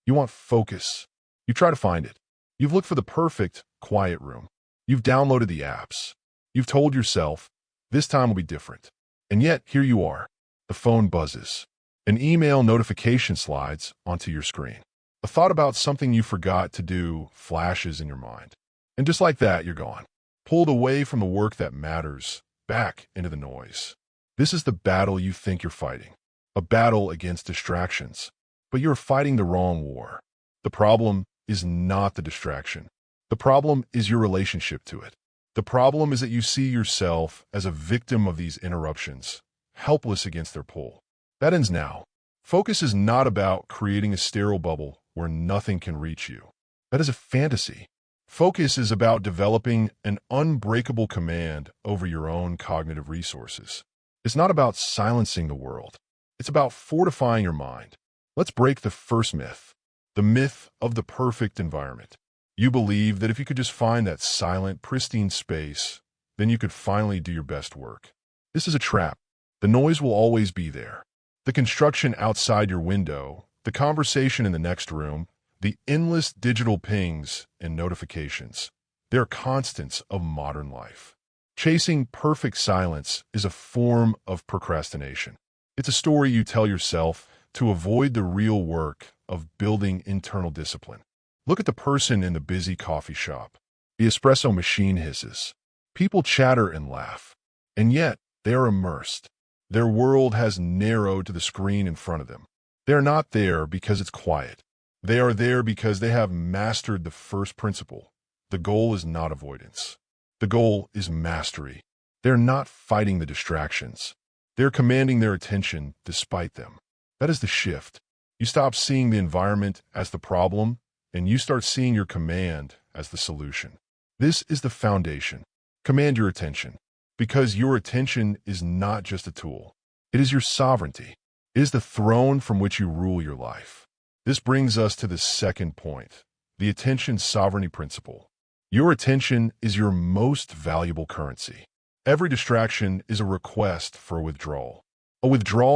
You want focus. You try to find it. You've looked for the perfect, quiet room. You've downloaded the apps. You've told yourself, this time will be different. And yet, here you are. The phone buzzes. An email notification slides onto your screen. A thought about something you forgot to do flashes in your mind. And just like that, you're gone. Pulled away from the work that matters, back into the noise. This is the battle you think you're fighting. A battle against distractions. But you're fighting the wrong war. The problem is not the distraction. The problem is your relationship to it. The problem is that you see yourself as a victim of these interruptions, helpless against their pull. That ends now. Focus is not about creating a sterile bubble where nothing can reach you. That is a fantasy. Focus is about developing an unbreakable command over your own cognitive resources. It's not about silencing the world. It's about fortifying your mind. Let's break the first myth, the myth of the perfect environment. You believe that if you could just find that silent, pristine space, then you could finally do your best work. This is a trap. The noise will always be there. The construction outside your window, the conversation in the next room, the endless digital pings and notifications. They're constants of modern life. Chasing perfect silence is a form of procrastination. It's a story you tell yourself to avoid the real work of building internal discipline. Look at the person in the busy coffee shop. The espresso machine hisses. People chatter and laugh. And yet, they are immersed. Their world has narrowed to the screen in front of them. They are not there because it's quiet. They are there because they have mastered the first principle. The goal is not avoidance. The goal is mastery. They're not fighting the distractions. They're commanding their attention despite them. That is the shift. You stop seeing the environment as the problem, and you start seeing your command as the solution. This is the foundation. Command your attention, because your attention is not just a tool. It is your sovereignty. It is the throne from which you rule your life. This brings us to the second point, the attention sovereignty principle. Your attention is your most valuable currency. Every distraction is a request for a withdrawal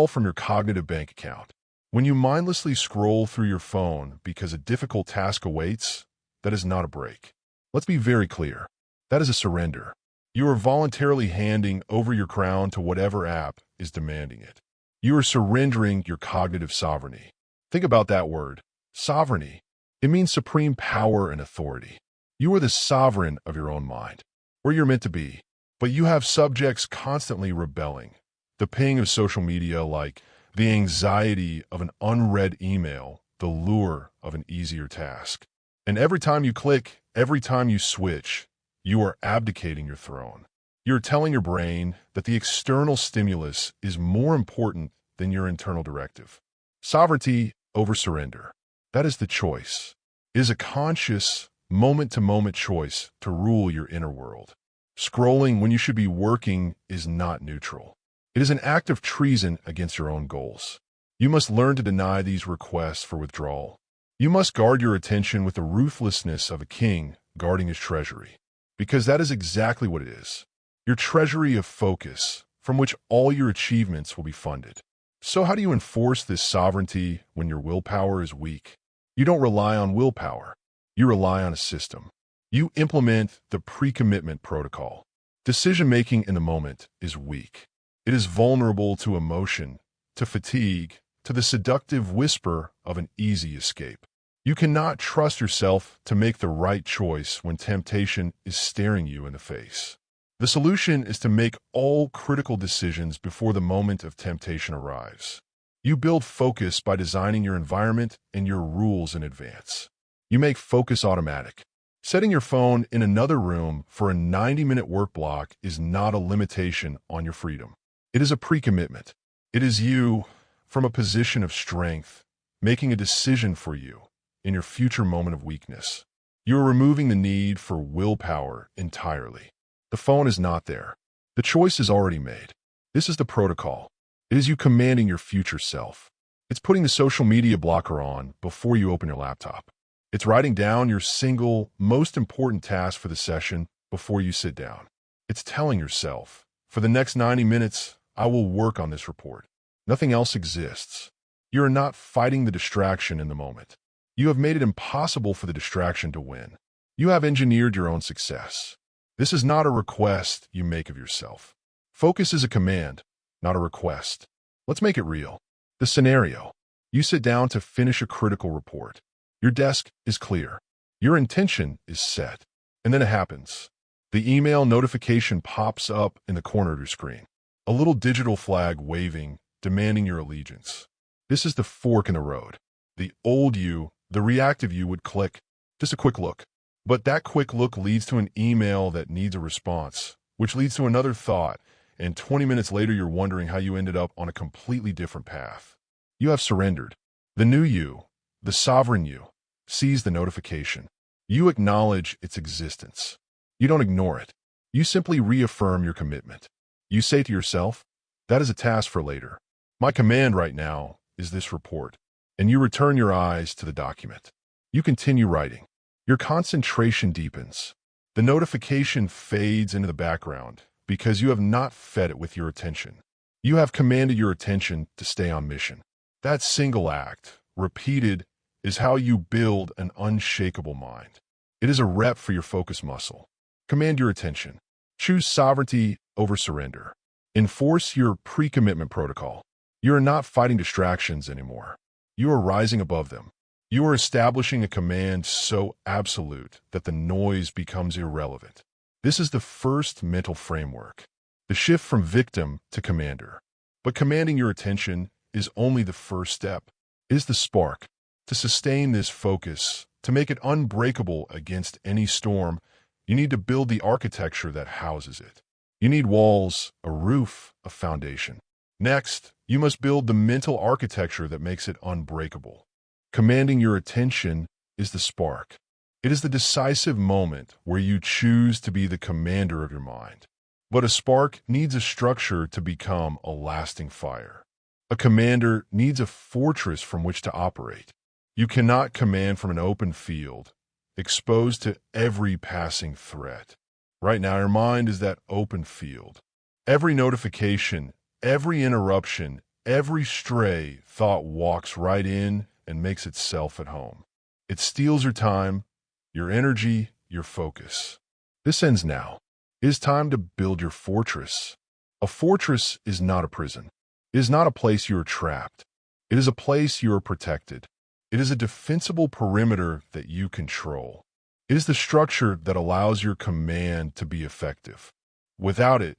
from your cognitive bank account. When you mindlessly scroll through your phone because a difficult task awaits, that is not a break. Let's be very clear. That is a surrender. You are voluntarily handing over your crown to whatever app is demanding it. You are surrendering your cognitive sovereignty. Think about that word, sovereignty. It means supreme power and authority. You are the sovereign of your own mind, where you're meant to be, but you have subjects constantly rebelling. The ping of social media, like the anxiety of an unread email, the lure of an easier task. And every time you click, every time you switch, you are abdicating your throne. You're telling your brain that the external stimulus is more important than your internal directive. Sovereignty over surrender. That is the choice. It is a conscious, moment-to-moment choice to rule your inner world. Scrolling when you should be working is not neutral. It is an act of treason against your own goals. You must learn to deny these requests for withdrawal. You must guard your attention with the ruthlessness of a king guarding his treasury, because that is exactly what it is. Your treasury of focus, from which all your achievements will be funded. So how do you enforce this sovereignty when your willpower is weak? You don't rely on willpower. You rely on a system. You implement the pre-commitment protocol. Decision-making in the moment is weak. It is vulnerable to emotion, to fatigue, to the seductive whisper of an easy escape. You cannot trust yourself to make the right choice when temptation is staring you in the face. The solution is to make all critical decisions before the moment of temptation arrives. You build focus by designing your environment and your rules in advance. You make focus automatic. Setting your phone in another room for a 90-minute work block is not a limitation on your freedom. It is a pre-commitment. It is you, from a position of strength, making a decision for you in your future moment of weakness. You are removing the need for willpower entirely. The phone is not there. The choice is already made. This is the protocol. It is you commanding your future self. It's putting the social media blocker on before you open your laptop. It's writing down your single, most important task for the session before you sit down. It's telling yourself, for the next 90 minutes, I will work on this report. Nothing else exists. You are not fighting the distraction in the moment. You have made it impossible for the distraction to win. You have engineered your own success. This is not a request you make of yourself. Focus is a command, not a request. Let's make it real. The scenario. You sit down to finish a critical report. Your desk is clear. Your intention is set. And then it happens. The email notification pops up in the corner of your screen. A little digital flag waving, demanding your allegiance. This is the fork in the road. The old you, the reactive you would click, just a quick look. But that quick look leads to an email that needs a response, which leads to another thought, and 20 minutes later you're wondering how you ended up on a completely different path. You have surrendered. The new you, the sovereign you, sees the notification. You acknowledge its existence. You don't ignore it. You simply reaffirm your commitment. You say to yourself, that is a task for later. My command right now is this report. And you return your eyes to the document. You continue writing. Your concentration deepens. The notification fades into the background because you have not fed it with your attention. You have commanded your attention to stay on mission. That single act, repeated, is how you build an unshakable mind. It is a rep for your focus muscle. Command your attention. Choose sovereignty over surrender. Enforce your pre-commitment protocol. You are not fighting distractions anymore. You are rising above them. You are establishing a command so absolute that the noise becomes irrelevant. This is the first mental framework, the shift from victim to commander. But commanding your attention is only the first step. It is the spark. To sustain this focus, to make it unbreakable against any storm, you need to build the architecture that houses it. You need walls, a roof, a foundation. Next, you must build the mental architecture that makes it unbreakable. Commanding your attention is the spark. It is the decisive moment where you choose to be the commander of your mind. But a spark needs a structure to become a lasting fire. A commander needs a fortress from which to operate. You cannot command from an open field, exposed to every passing threat. Right now, your mind is that open field. Every notification, every interruption, every stray thought walks right in and makes itself at home. It steals your time, your energy, your focus. This ends now. It is time to build your fortress. A fortress is not a prison. It is not a place you are trapped. It is a place you are protected. It is a defensible perimeter that you control. It is the structure that allows your command to be effective. Without it,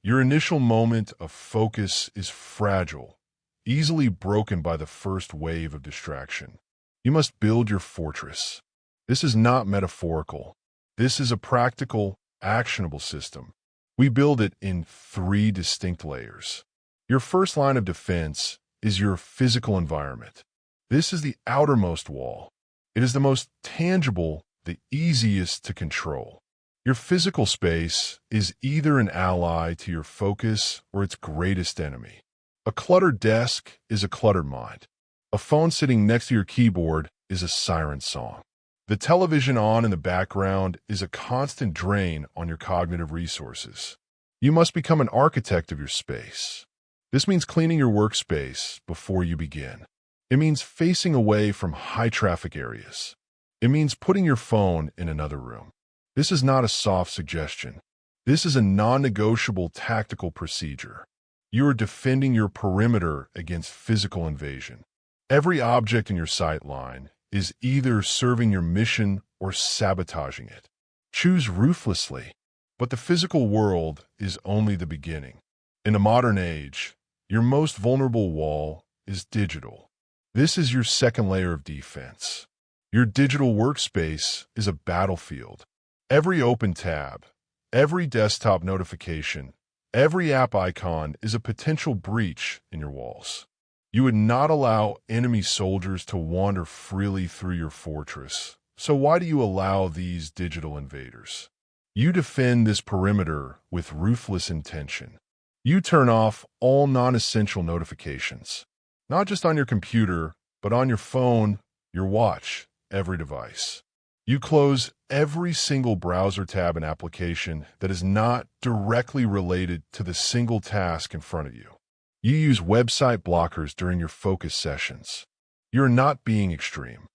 your initial moment of focus is fragile, easily broken by the first wave of distraction. You must build your fortress. This is not metaphorical. This is a practical, actionable system. We build it in 3 distinct layers. Your first line of defense is your physical environment. This is the outermost wall. It is the most tangible, the easiest to control. Your physical space is either an ally to your focus or its greatest enemy. A cluttered desk is a cluttered mind. A phone sitting next to your keyboard is a siren song. The television on in the background is a constant drain on your cognitive resources. You must become an architect of your space. This means cleaning your workspace before you begin. It means facing away from high-traffic areas. It means putting your phone in another room. This is not a soft suggestion. This is a non-negotiable tactical procedure. You are defending your perimeter against physical invasion. Every object in your sight line is either serving your mission or sabotaging it. Choose ruthlessly, but the physical world is only the beginning. In the modern age, your most vulnerable wall is digital. This is your second layer of defense. Your digital workspace is a battlefield. Every open tab, every desktop notification, every app icon is a potential breach in your walls. You would not allow enemy soldiers to wander freely through your fortress. So why do you allow these digital invaders? You defend this perimeter with ruthless intention. You turn off all non-essential notifications, not just on your computer, but on your phone, your watch, every device. You close every single browser tab and application that is not directly related to the single task in front of you. You use website blockers during your focus sessions. You're not being extreme.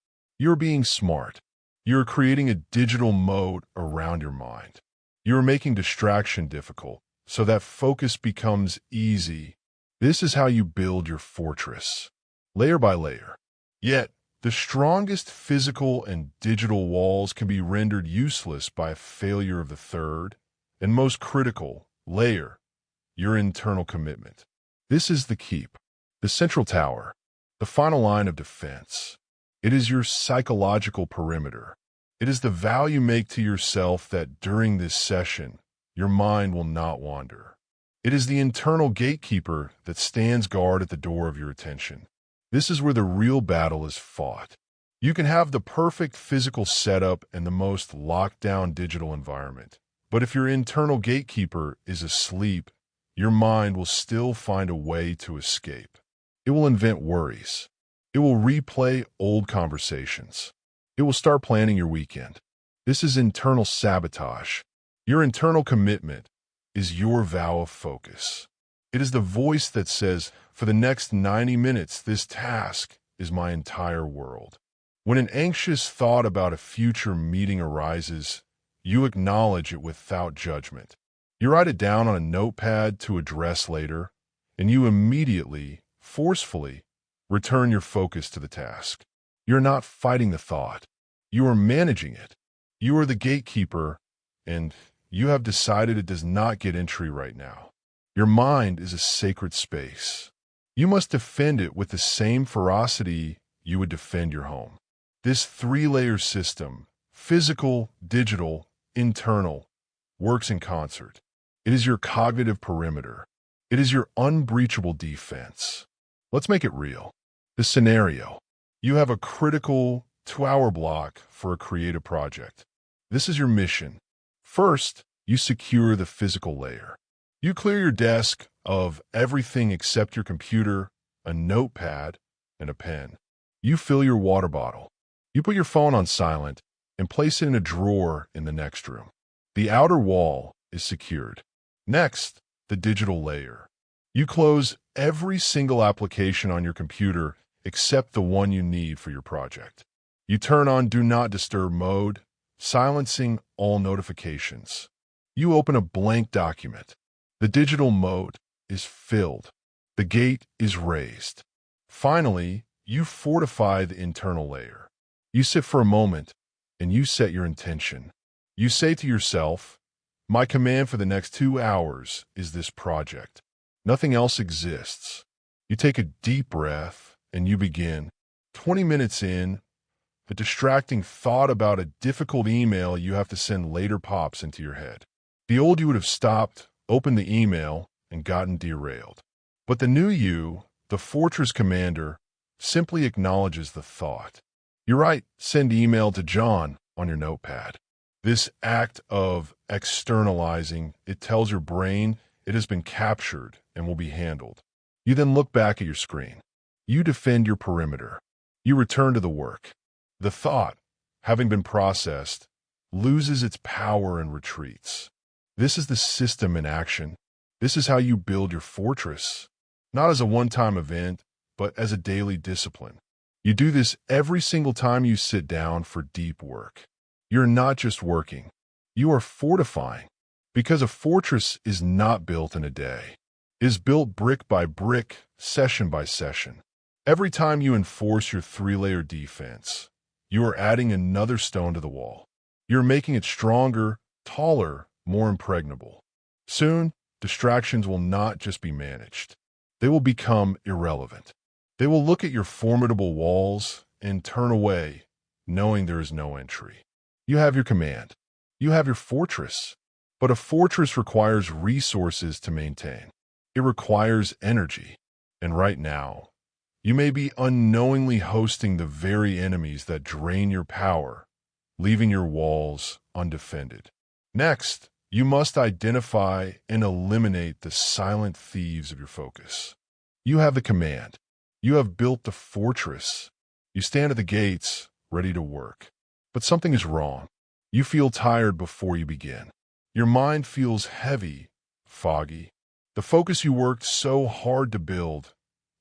You're being smart. You're creating a digital moat around your mind. You're making distraction difficult so that focus becomes easy. This is how you build your fortress, layer by layer. Yet, the strongest physical and digital walls can be rendered useless by a failure of the third and most critical layer, your internal commitment. This is the keep, the central tower, the final line of defense. It is your psychological perimeter. It is the vow you make to yourself that during this session, your mind will not wander. It is the internal gatekeeper that stands guard at the door of your attention. This is where the real battle is fought. You can have the perfect physical setup and the most locked-down digital environment, but if your internal gatekeeper is asleep, your mind will still find a way to escape. It will invent worries. It will replay old conversations. It will start planning your weekend. This is internal sabotage. Your internal commitment is your vow of focus. It is the voice that says, for the next 90 minutes, this task is my entire world. When an anxious thought about a future meeting arises, you acknowledge it without judgment. You write it down on a notepad to address later, and you immediately, forcefully, return your focus to the task. You're not fighting the thought. You are managing it. You are the gatekeeper, and you have decided it does not get entry right now. Your mind is a sacred space. You must defend it with the same ferocity you would defend your home. This three-layer system, physical, digital, internal, works in concert. It is your cognitive perimeter. It is your unbreachable defense. Let's make it real. The scenario. You have a critical 2-hour block for a creative project. This is your mission. First, you secure the physical layer. You clear your desk of everything except your computer, a notepad, and a pen. You fill your water bottle. You put your phone on silent and place it in a drawer in the next room. The outer wall is secured. Next, the digital layer. You close every single application on your computer except the one you need for your project. You turn on Do Not Disturb mode, silencing all notifications. You open a blank document. The digital mode is filled. The gate is raised. Finally, you fortify the internal layer. You sit for a moment and you set your intention. You say to yourself, my command for the next 2 hours is this project. Nothing else exists. You take a deep breath and you begin. 20 minutes in, a distracting thought about a difficult email you have to send later pops into your head. The old you would have stopped, opened the email, and gotten derailed. But the new you, the fortress commander, simply acknowledges the thought. You write, send email to John on your notepad. This act of externalizing, it tells your brain it has been captured and will be handled. You then look back at your screen. You defend your perimeter. You return to the work. The thought, having been processed, loses its power and retreats. This is the system in action. This is how you build your fortress, not as a one-time event, but as a daily discipline. You do this every single time you sit down for deep work. You're not just working, you are fortifying, because a fortress is not built in a day. It is built brick by brick, session by session. Every time you enforce your three-layer defense, you are adding another stone to the wall. You're making it stronger, taller, more impregnable. Soon, distractions will not just be managed. They will become irrelevant. They will look at your formidable walls and turn away, knowing there is no entry. You have your command. You have your fortress. But a fortress requires resources to maintain. It requires energy. And right now, you may be unknowingly hosting the very enemies that drain your power, leaving your walls undefended. Next, you must identify and eliminate the silent thieves of your focus. You have the command. You have built the fortress. You stand at the gates, ready to work. But something is wrong. You feel tired before you begin. Your mind feels heavy, foggy. The focus you worked so hard to build,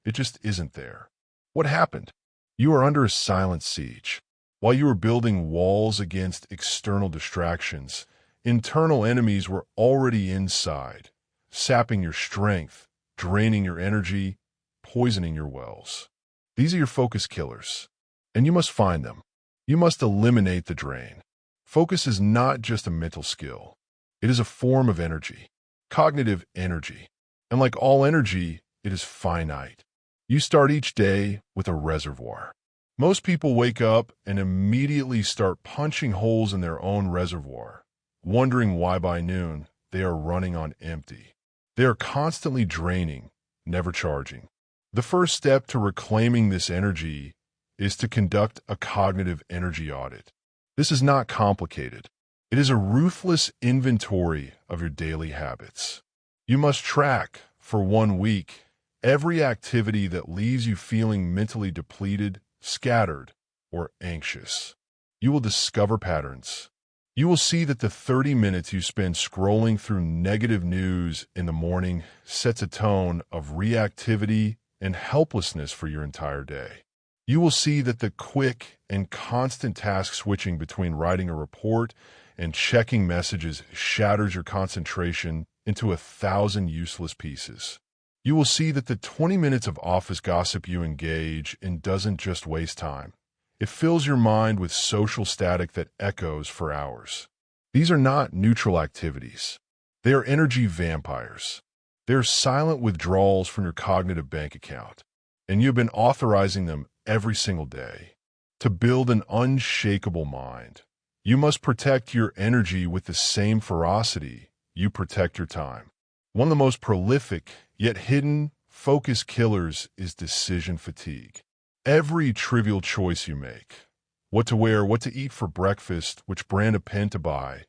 it just isn't there. What happened? You are under a silent siege. While you were building walls against external distractions, internal enemies were already inside, sapping your strength, draining your energy, poisoning your wells. These are your focus killers, and you must find them. You must eliminate the drain. Focus is not just a mental skill. It is a form of energy, cognitive energy. And like all energy, it is finite. You start each day with a reservoir. Most people wake up and immediately start punching holes in their own reservoir, wondering why by noon they are running on empty. They are constantly draining, never charging. The first step to reclaiming this energy is to conduct a cognitive energy audit. This is not complicated. It is a ruthless inventory of your daily habits. You must track, for 1 week, every activity that leaves you feeling mentally depleted, scattered, or anxious. You will discover patterns. You will see that the 30 minutes you spend scrolling through negative news in the morning sets a tone of reactivity and helplessness for your entire day. You will see that the quick and constant task switching between writing a report and checking messages shatters your concentration into 1,000 useless pieces. You will see that the 20 minutes of office gossip you engage in doesn't just waste time. It fills your mind with social static that echoes for hours. These are not neutral activities. They are energy vampires. They are silent withdrawals from your cognitive bank account, and you've been authorizing them every single day. To build an unshakable mind, you must protect your energy with the same ferocity you protect your time. One of the most prolific, yet hidden, focus killers is decision fatigue. Every trivial choice you make, what to wear, what to eat for breakfast, which brand of pen to buy,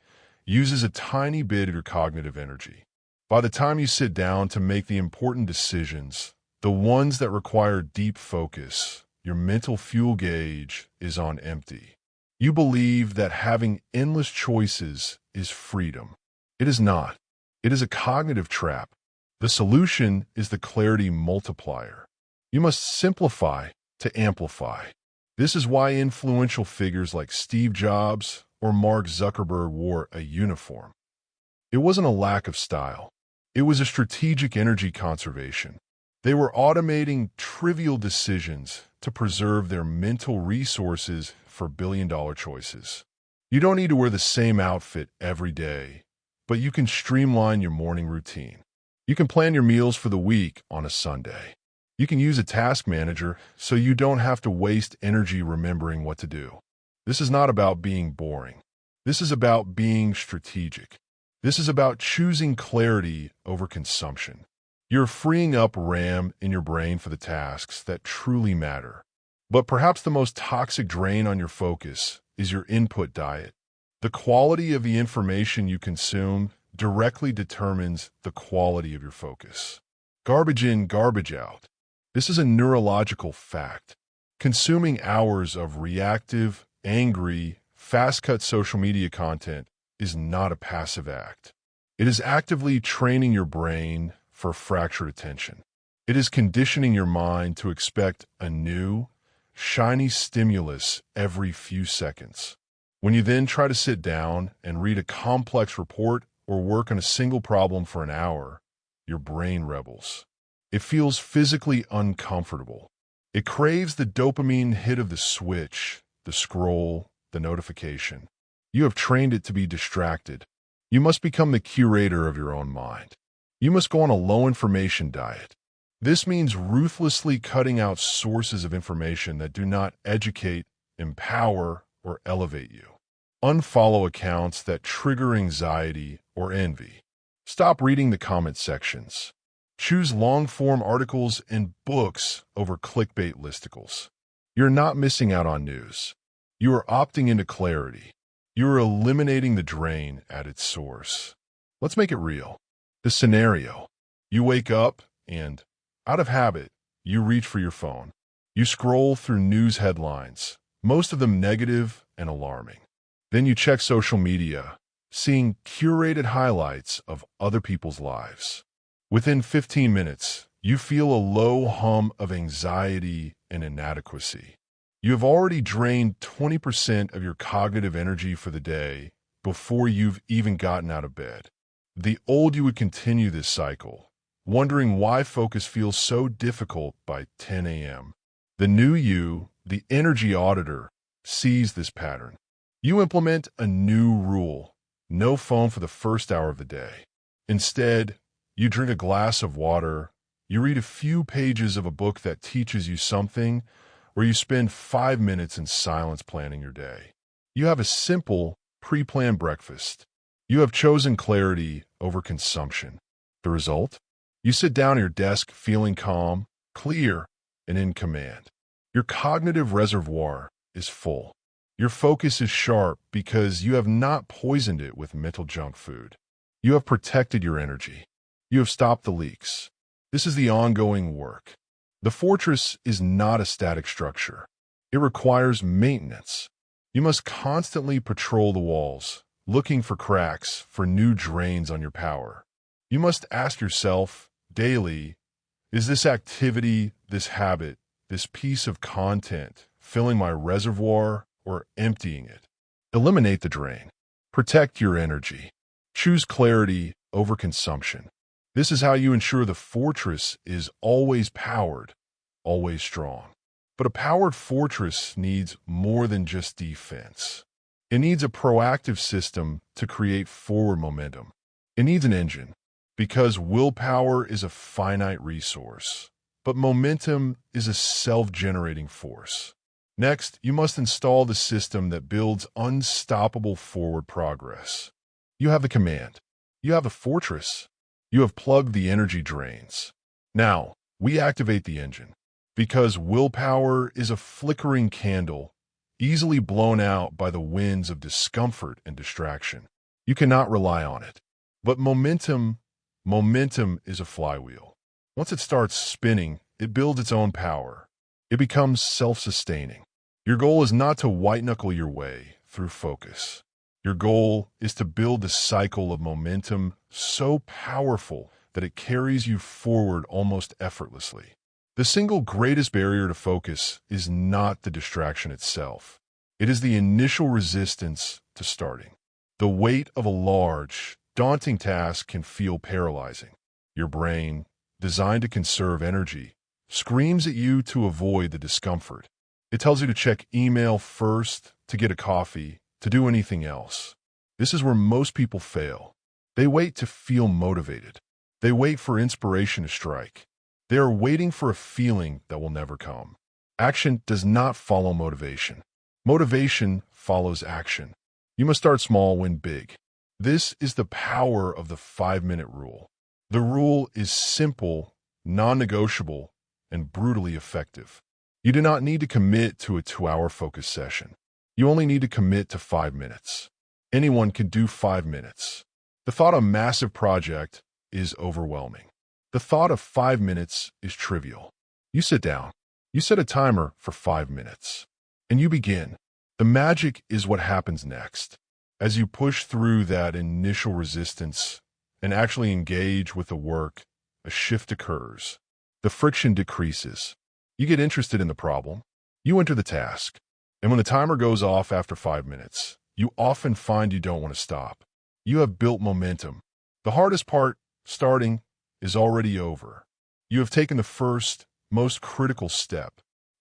uses a tiny bit of your cognitive energy. By the time you sit down to make the important decisions, the ones that require deep focus, your mental fuel gauge is on empty. You believe that having endless choices is freedom. It is not. It is a cognitive trap. The solution is the clarity multiplier. You must simplify to amplify. This is why influential figures like Steve Jobs or Mark Zuckerberg wore a uniform. It wasn't a lack of style. It was a strategic energy conservation. They were automating trivial decisions to preserve their mental resources for billion-dollar choices. You don't need to wear the same outfit every day, but you can streamline your morning routine. You can plan your meals for the week on a Sunday. You can use a task manager so you don't have to waste energy remembering what to do. This is not about being boring. This is about being strategic. This is about choosing clarity over consumption. You're freeing up RAM in your brain for the tasks that truly matter. But perhaps the most toxic drain on your focus is your input diet. The quality of the information you consume directly determines the quality of your focus. Garbage in, garbage out. This is a neurological fact. Consuming hours of reactive, angry, fast-cut social media content is not a passive act. It is actively training your brain for fractured attention. It is conditioning your mind to expect a new, shiny stimulus every few seconds. When you then try to sit down and read a complex report or work on a single problem for an hour, your brain rebels. It feels physically uncomfortable. It craves the dopamine hit of the switch, the scroll, the notification. You have trained it to be distracted. You must become the curator of your own mind. You must go on a low-information diet. This means ruthlessly cutting out sources of information that do not educate, empower, or elevate you. Unfollow accounts that trigger anxiety or envy. Stop reading the comment sections. Choose long-form articles and books over clickbait listicles. You're not missing out on news. You are opting into clarity. You are eliminating the drain at its source. Let's make it real. The scenario. You wake up and, out of habit, you reach for your phone. You scroll through news headlines, most of them negative and alarming. Then you check social media, seeing curated highlights of other people's lives. Within 15 minutes, you feel a low hum of anxiety and inadequacy. You have already drained 20% of your cognitive energy for the day before you've even gotten out of bed. The old you would continue this cycle, wondering why focus feels so difficult by 10 a.m. The new you, the energy auditor, sees this pattern. You implement a new rule: no phone for the first hour of the day. Instead, you drink a glass of water, you read a few pages of a book that teaches you something, or you spend 5 minutes in silence planning your day. You have a simple, pre-planned breakfast. You have chosen clarity over consumption. The result? You sit down at your desk feeling calm, clear, and in command. Your cognitive reservoir is full. Your focus is sharp because you have not poisoned it with mental junk food. You have protected your energy. You have stopped the leaks. This is the ongoing work. The fortress is not a static structure. It requires maintenance. You must constantly patrol the walls, looking for cracks, for new drains on your power. You must ask yourself daily, is this activity, this habit, this piece of content filling my reservoir or emptying it? Eliminate the drain. Protect your energy. Choose clarity over consumption. This is how you ensure the fortress is always powered, always strong. But a powered fortress needs more than just defense. It needs a proactive system to create forward momentum. It needs an engine, because willpower is a finite resource, but momentum is a self-generating force. Next, you must install the system that builds unstoppable forward progress. You have the command. You have the fortress. You have plugged the energy drains. Now, we activate the engine, because willpower is a flickering candle, easily blown out by the winds of discomfort and distraction. You cannot rely on it. But momentum is a flywheel. Once it starts spinning, it builds its own power. It becomes self-sustaining. Your goal is not to white-knuckle your way through focus. Your goal is to build a cycle of momentum so powerful that it carries you forward almost effortlessly. The single greatest barrier to focus is not the distraction itself. It is the initial resistance to starting. The weight of a large, daunting task can feel paralyzing. Your brain, designed to conserve energy, screams at you to avoid the discomfort. It tells you to check email first, to get a coffee, to do anything else. This is where most people fail. They wait to feel motivated. They wait for inspiration to strike. They are waiting for a feeling that will never come. Action does not follow motivation. Motivation follows action. You must start small, win big. This is the power of the 5-minute rule. The rule is simple, non-negotiable, and brutally effective. You do not need to commit to a 2-hour focus session. You only need to commit to 5 minutes. Anyone can do 5 minutes. The thought of a massive project is overwhelming. The thought of 5 minutes is trivial. You sit down. You set a timer for 5 minutes. And you begin. The magic is what happens next. As you push through that initial resistance and actually engage with the work, a shift occurs. The friction decreases. You get interested in the problem. You enter the task. And when the timer goes off after 5 minutes, you often find you don't want to stop. You have built momentum. The hardest part, starting, is already over. You have taken the first, most critical step.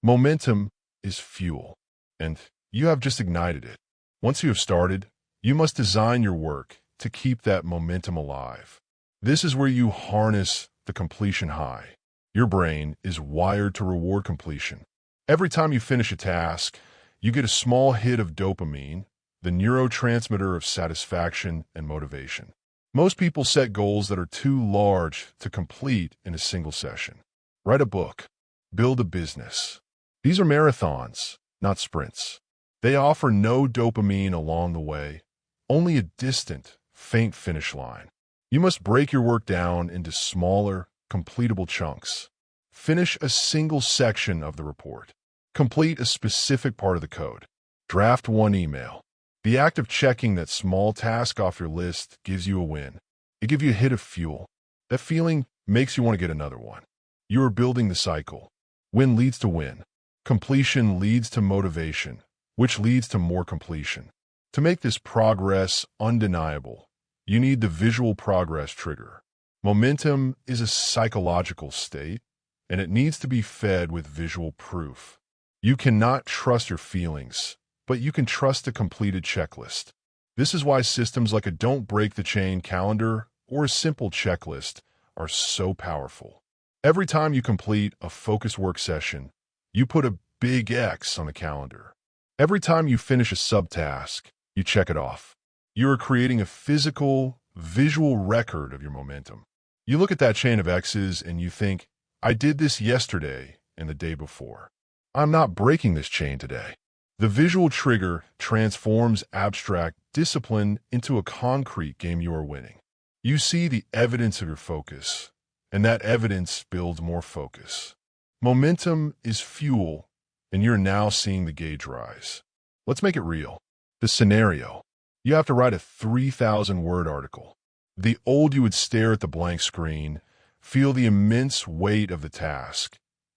Momentum is fuel, and you have just ignited it. Once you have started, you must design your work to keep that momentum alive. This is where you harness the completion high. Your brain is wired to reward completion. Every time you finish a task, you get a small hit of dopamine, the neurotransmitter of satisfaction and motivation. Most people set goals that are too large to complete in a single session. Write a book. Build a business. These are marathons, not sprints. They offer no dopamine along the way, only a distant, faint finish line. You must break your work down into smaller, completable chunks. Finish a single section of the report. Complete a specific part of the code. Draft one email. The act of checking that small task off your list gives you a win. It gives you a hit of fuel. That feeling makes you want to get another one. You are building the cycle. Win leads to win. Completion leads to motivation, which leads to more completion. To make this progress undeniable, you need the visual progress trigger. Momentum is a psychological state, and it needs to be fed with visual proof. You cannot trust your feelings, but you can trust a completed checklist. This is why systems like a Don't Break the Chain calendar or a simple checklist are so powerful. Every time you complete a focus work session, you put a big X on the calendar. Every time you finish a subtask, you check it off. You are creating a physical, visual record of your momentum. You look at that chain of X's and you think, I did this yesterday and the day before. I'm not breaking this chain today. The visual trigger transforms abstract discipline into a concrete game you are winning. You see the evidence of your focus, and that evidence builds more focus. Momentum is fuel, and you're now seeing the gauge rise. Let's make it real. The scenario. You have to write a 3,000-word article. The old you would stare at the blank screen, feel the immense weight of the task,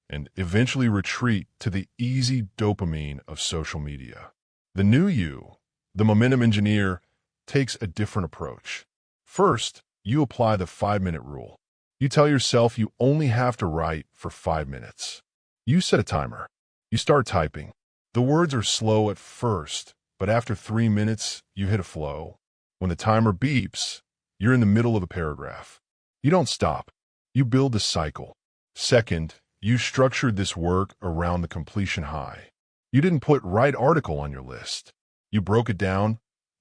and eventually retreat to the easy dopamine of social media. The new you, the momentum engineer, takes a different approach. First, you apply the 5-minute rule. You tell yourself you only have to write for 5 minutes. You set a timer. You start typing. The words are slow at first, but after 3 minutes, you hit a flow. When the timer beeps, you're in the middle of a paragraph. You don't stop. You build a cycle. Second, you structured this work around the completion high. You didn't put right article on your list. You broke it down.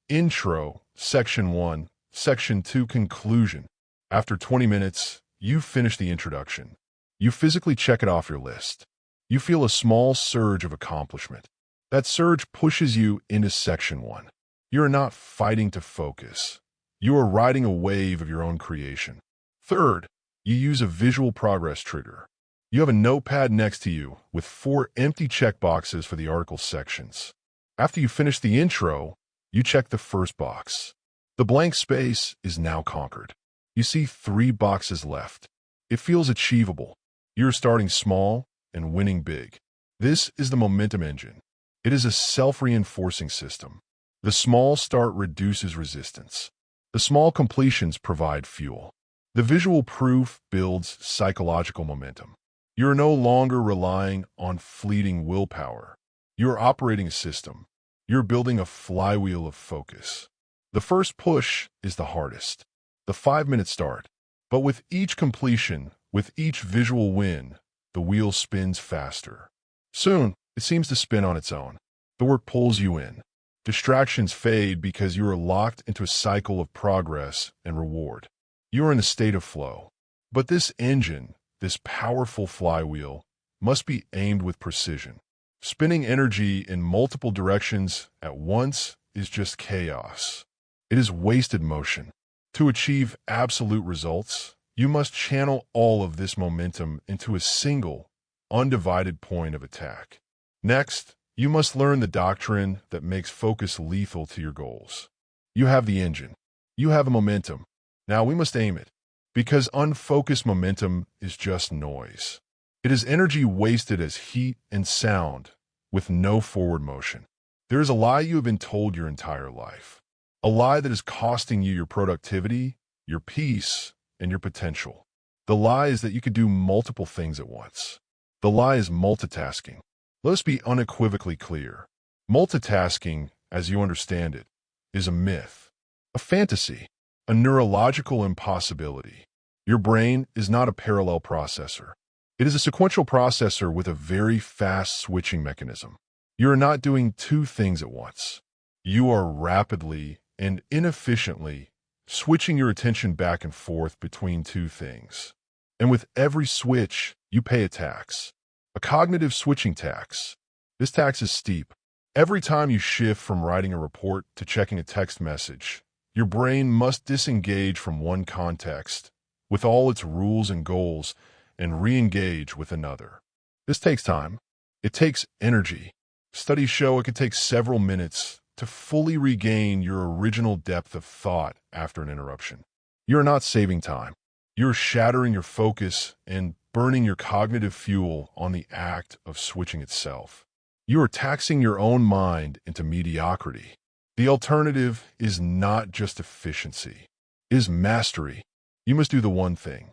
Intro, section 1, section 2, conclusion. After 20 minutes, you finish the introduction. You physically check it off your list. You feel a small surge of accomplishment. That surge pushes you into section 1. You are not fighting to focus. You are riding a wave of your own creation. Third, you use a visual progress trigger. You have a notepad next to you with 4 empty checkboxes for the article sections. After you finish the intro, you check the first box. The blank space is now conquered. You see 3 boxes left. It feels achievable. You're starting small and winning big. This is the momentum engine. It is a self-reinforcing system. The small start reduces resistance. The small completions provide fuel. The visual proof builds psychological momentum. You're no longer relying on fleeting willpower. You're operating a system. You're building a flywheel of focus. The first push is the hardest, the 5-minute start. But with each completion, with each visual win, the wheel spins faster. Soon, it seems to spin on its own. The work pulls you in. Distractions fade because you are locked into a cycle of progress and reward. You are in a state of flow. But this engine, this powerful flywheel, must be aimed with precision. Spinning energy in multiple directions at once is just chaos. It is wasted motion. To achieve absolute results, you must channel all of this momentum into a single, undivided point of attack. Next, you must learn the doctrine that makes focus lethal to your goals. You have the engine. You have a momentum. Now we must aim it. Because unfocused momentum is just noise. It is energy wasted as heat and sound with no forward motion. There is a lie you have been told your entire life. A lie that is costing you your productivity, your peace, and your potential. The lie is that you could do multiple things at once. The lie is multitasking. Let us be unequivocally clear. Multitasking, as you understand it, is a myth, a fantasy, a neurological impossibility. Your brain is not a parallel processor. It is a sequential processor with a very fast switching mechanism. You are not doing 2 things at once. You are rapidly and inefficiently switching your attention back and forth between 2 things. And with every switch, you pay a tax. A cognitive switching tax. This tax is steep. Every time you shift from writing a report to checking a text message, your brain must disengage from one context with all its rules and goals and re-engage with another. This takes time. It takes energy. Studies show it could take several minutes to fully regain your original depth of thought after an interruption. You're not saving time. You're shattering your focus and burning your cognitive fuel on the act of switching itself. You are taxing your own mind into mediocrity. The alternative is not just efficiency, it is mastery. You must do the one thing.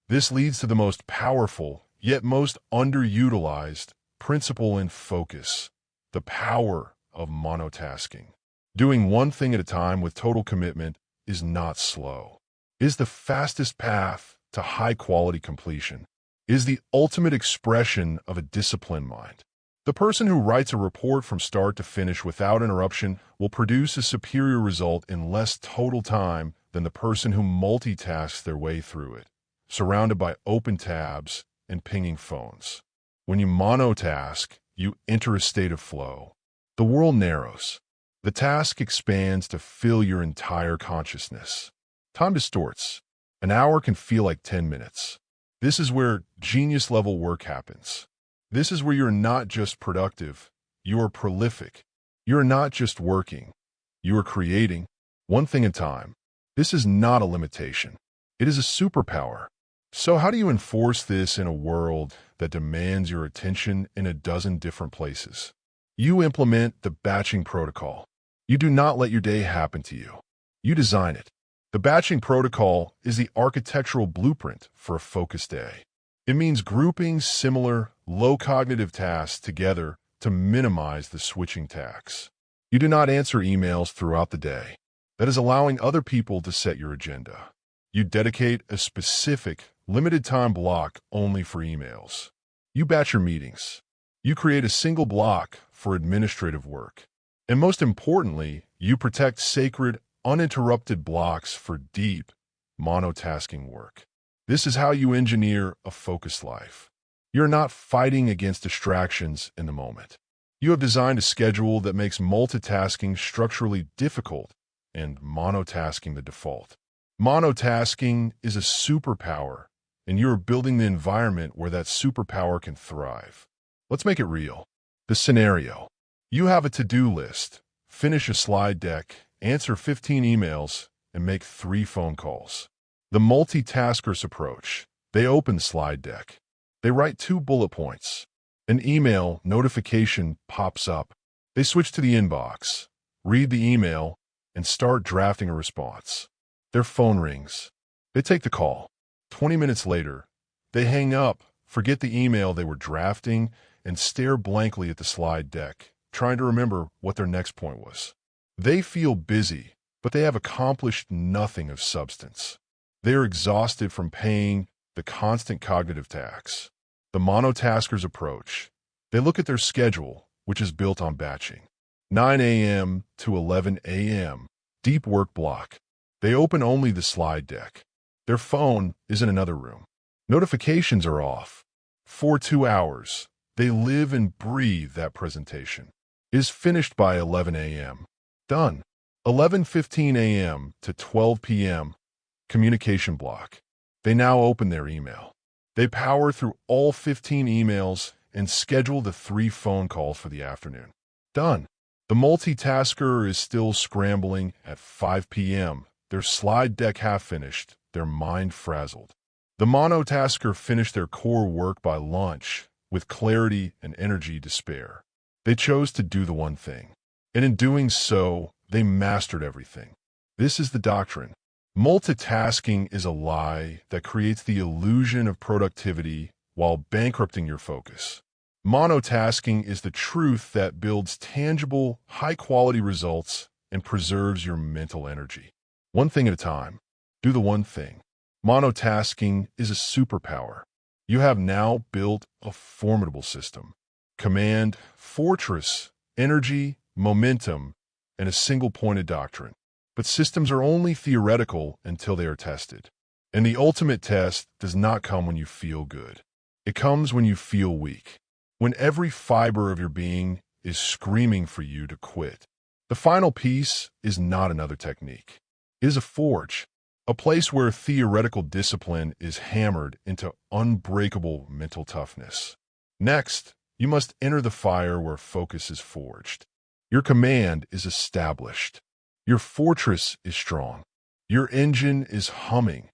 This leads to the most powerful, yet most underutilized, principle in focus: the power of monotasking. Doing one thing at a time with total commitment is not slow. It is the fastest path to high-quality completion. It is the ultimate expression of a disciplined mind. The person who writes a report from start to finish without interruption will produce a superior result in less total time than the person who multitasks their way through it, surrounded by open tabs and pinging phones. When you monotask, you enter a state of flow. The world narrows. The task expands to fill your entire consciousness. Time distorts. An hour can feel like 10 minutes. This is where genius-level work happens. This is where you're not just productive, you are prolific. You're not just working, you are creating, one thing at a time. This is not a limitation. It is a superpower. So how do you enforce this in a world that demands your attention in a dozen different places? You implement the batching protocol. You do not let your day happen to you. You design it. The batching protocol is the architectural blueprint for a focused day. It means grouping similar, low-cognitive tasks together to minimize the switching tax. You do not answer emails throughout the day. That is allowing other people to set your agenda. You dedicate a specific, limited time block only for emails. You batch your meetings. You create a single block for administrative work. And most importantly, you protect sacred, uninterrupted blocks for deep, monotasking work. This is how you engineer a focused life. You're not fighting against distractions in the moment. You have designed a schedule that makes multitasking structurally difficult and monotasking the default. Monotasking is a superpower, and you're building the environment where that superpower can thrive. Let's make it real. The scenario. You have a to-do list, finish a slide deck, answer 15 emails, and make 3 phone calls. The multitasker's approach. They open the slide deck. They write 2 bullet points. An email notification pops up. They switch to the inbox, read the email, and start drafting a response. Their phone rings. They take the call. 20 minutes later, they hang up, forget the email they were drafting, and stare blankly at the slide deck, trying to remember what their next point was. They feel busy, but they have accomplished nothing of substance. They are exhausted from paying the constant cognitive tax. The monotasker's approach. They look at their schedule, which is built on batching. 9 a.m. to 11 a.m. Deep work block. They open only the slide deck. Their phone is in another room. Notifications are off. For 2 hours, they live and breathe that presentation. It is finished by 11 a.m. Done. 11:15 a.m. to 12 p.m. Communication block. They now open their email. They power through all 15 emails and schedule the 3 phone calls for the afternoon. Done. The multitasker is still scrambling at 5 p.m., their slide deck half finished, their mind frazzled. The monotasker finished their core work by lunch with clarity and energy to spare. They chose to do the one thing. And in doing so, they mastered everything. This is the doctrine. Multitasking is a lie that creates the illusion of productivity while bankrupting your focus. Monotasking is the truth that builds tangible, high-quality results and preserves your mental energy. One thing at a time. Do the one thing. Monotasking is a superpower. You have now built a formidable system. Command, fortress, energy, momentum, and a single-pointed doctrine. But systems are only theoretical until they are tested. And the ultimate test does not come when you feel good. It comes when you feel weak. When every fiber of your being is screaming for you to quit. The final piece is not another technique. It is a forge, a place where theoretical discipline is hammered into unbreakable mental toughness. Next, you must enter the fire where focus is forged. Your command is established. Your fortress is strong. Your engine is humming,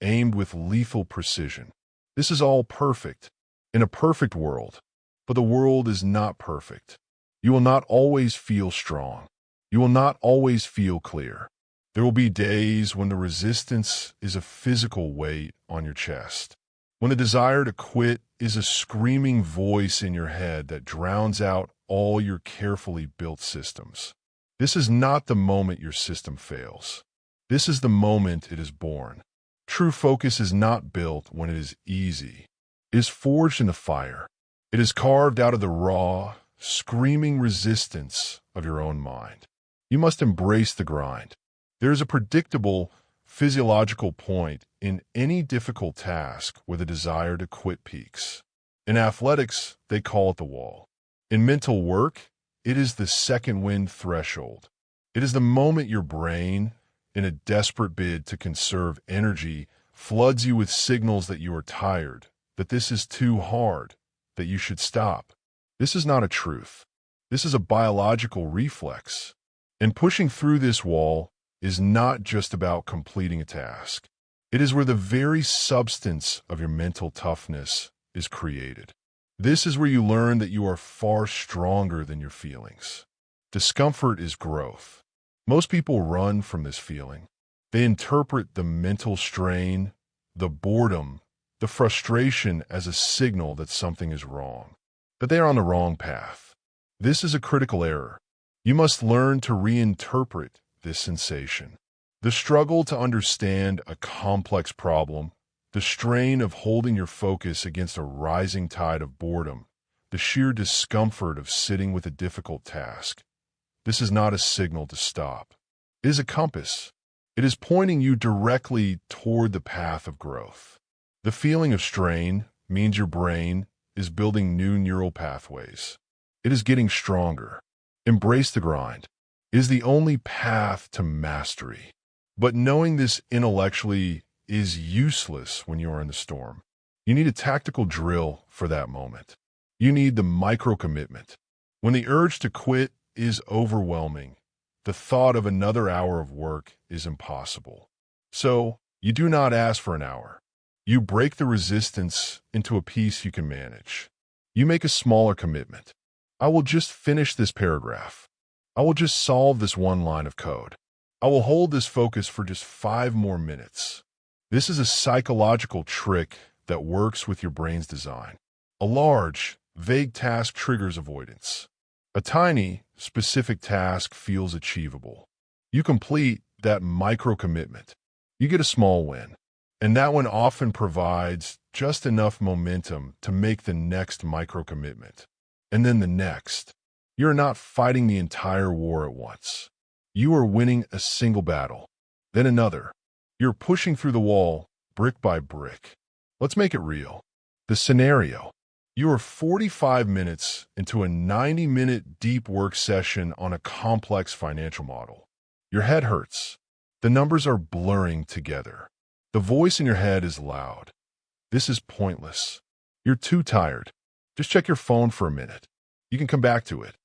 aimed with lethal precision. This is all perfect, in a perfect world. But the world is not perfect. You will not always feel strong. You will not always feel clear. There will be days when the resistance is a physical weight on your chest, when the desire to quit is a screaming voice in your head that drowns out all your carefully built systems. This is not the moment your system fails. This is the moment it is born. True focus is not built when it is easy. It is forged in the fire. It is carved out of the raw, screaming resistance of your own mind. You must embrace the grind. There is a predictable, physiological point in any difficult task where the desire to quit peaks. In athletics, they call it the wall. In mental work, it is the second wind threshold. It is the moment your brain, in a desperate bid to conserve energy, floods you with signals that you are tired, that this is too hard, that you should stop. This is not a truth. This is a biological reflex. And pushing through this wall is not just about completing a task. It is where the very substance of your mental toughness is created. This is where you learn that you are far stronger than your feelings. Discomfort is growth. Most people run from this feeling. They interpret the mental strain, the boredom, the frustration as a signal that something is wrong, that they are on the wrong path. This is a critical error. You must learn to reinterpret this sensation. The struggle to understand a complex problem, the strain of holding your focus against a rising tide of boredom, the sheer discomfort of sitting with a difficult task. This is not a signal to stop. It is a compass. It is pointing you directly toward the path of growth. The feeling of strain means your brain is building new neural pathways. It is getting stronger. Embrace the grind. It is the only path to mastery. But knowing this intellectually is useless when you are in the storm. You need a tactical drill for that moment. You need the micro-commitment. When the urge to quit is overwhelming, the thought of another hour of work is impossible. So, you do not ask for an hour. You break the resistance into a piece you can manage. You make a smaller commitment. I will just finish this paragraph. I will just solve this one line of code. I will hold this focus for just 5 more minutes. This is a psychological trick that works with your brain's design. A large, vague task triggers avoidance. A tiny, specific task feels achievable. You complete that micro-commitment. You get a small win. And that one often provides just enough momentum to make the next micro-commitment. And then the next. You're not fighting the entire war at once. You are winning a single battle, then another. You're pushing through the wall, brick by brick. Let's make it real. The scenario. You are 45 minutes into a 90-minute deep work session on a complex financial model. Your head hurts. The numbers are blurring together. The voice in your head is loud. This is pointless. You're too tired. Just check your phone for a minute. You can come back to it.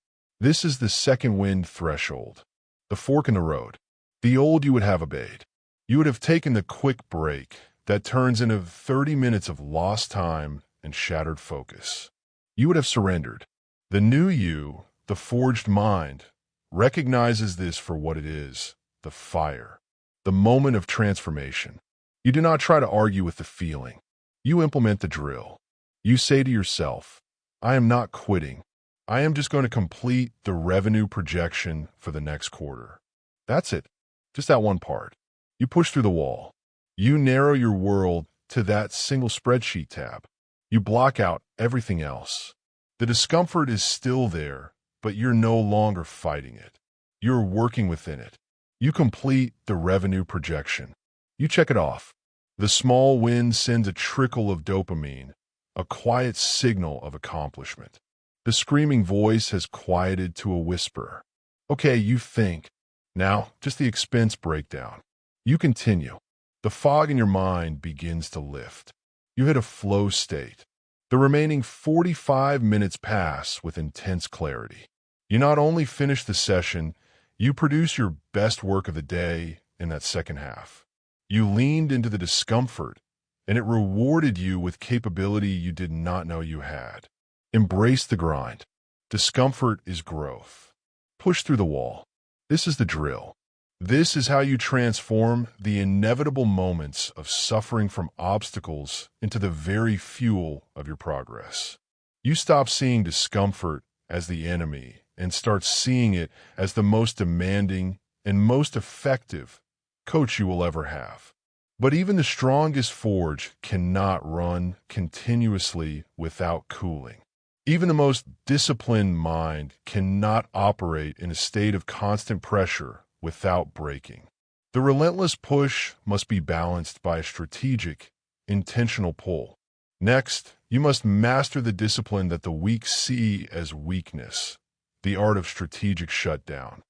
This is the second wind threshold. The fork in the road. The old you would have obeyed. You would have taken the quick break that turns into 30 minutes of lost time and shattered focus. You would have surrendered. The new you, the forged mind, recognizes this for what it is, the fire, the moment of transformation. You do not try to argue with the feeling. You implement the drill. You say to yourself, I am not quitting. I am just going to complete the revenue projection for the next quarter. That's it. Just that one part. You push through the wall. You narrow your world to that single spreadsheet tab. You block out everything else. The discomfort is still there, but you're no longer fighting it. You're working within it. You complete the revenue projection. You check it off. The small win sends a trickle of dopamine, a quiet signal of accomplishment. The screaming voice has quieted to a whisper. Okay, you think. Now, just the expense breakdown. You continue. The fog in your mind begins to lift. You hit a flow state. The remaining 45 minutes pass with intense clarity. You not only finish the session, you produce your best work of the day in that second half. You leaned into the discomfort, and it rewarded you with capability you did not know you had. Embrace the grind. Discomfort is growth. Push through the wall. This is the drill. This is how you transform the inevitable moments of suffering from obstacles into the very fuel of your progress. You stop seeing discomfort as the enemy and start seeing it as the most demanding and most effective coach you will ever have. But even the strongest forge cannot run continuously without cooling. Even the most disciplined mind cannot operate in a state of constant pressure without breaking. The relentless push must be balanced by a strategic, intentional pull. Next, you must master the discipline that the weak see as weakness, the art of strategic shutdown.